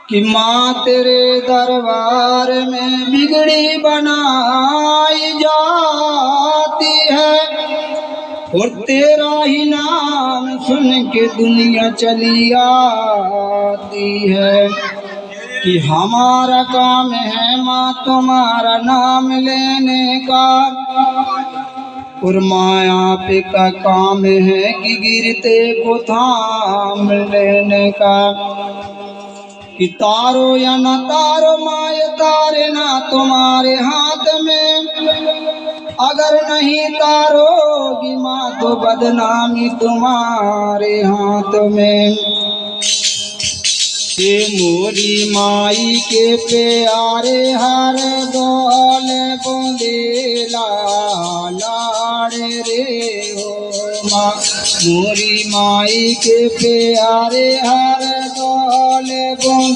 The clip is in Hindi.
कि माँ तेरे दरबार में बिगड़ी बनाई जाती है और तेरा ही नाम सुन के दुनिया चली आती है। कि हमारा काम है माँ तुम्हारा नाम लेने का और माया पे का काम है कि गिरते को थाम लेने का। कि तारो या न तारो माया तारे ना तुम्हारे हाथ में, अगर नहीं तारोगी माँ तो बदनामी तुम्हारे हाथ में। हे मोरी माई के प्यारे हर बोल बोलेला लाड़े रे हो माँ। मोरी माई के प्यारे हर बोल बोले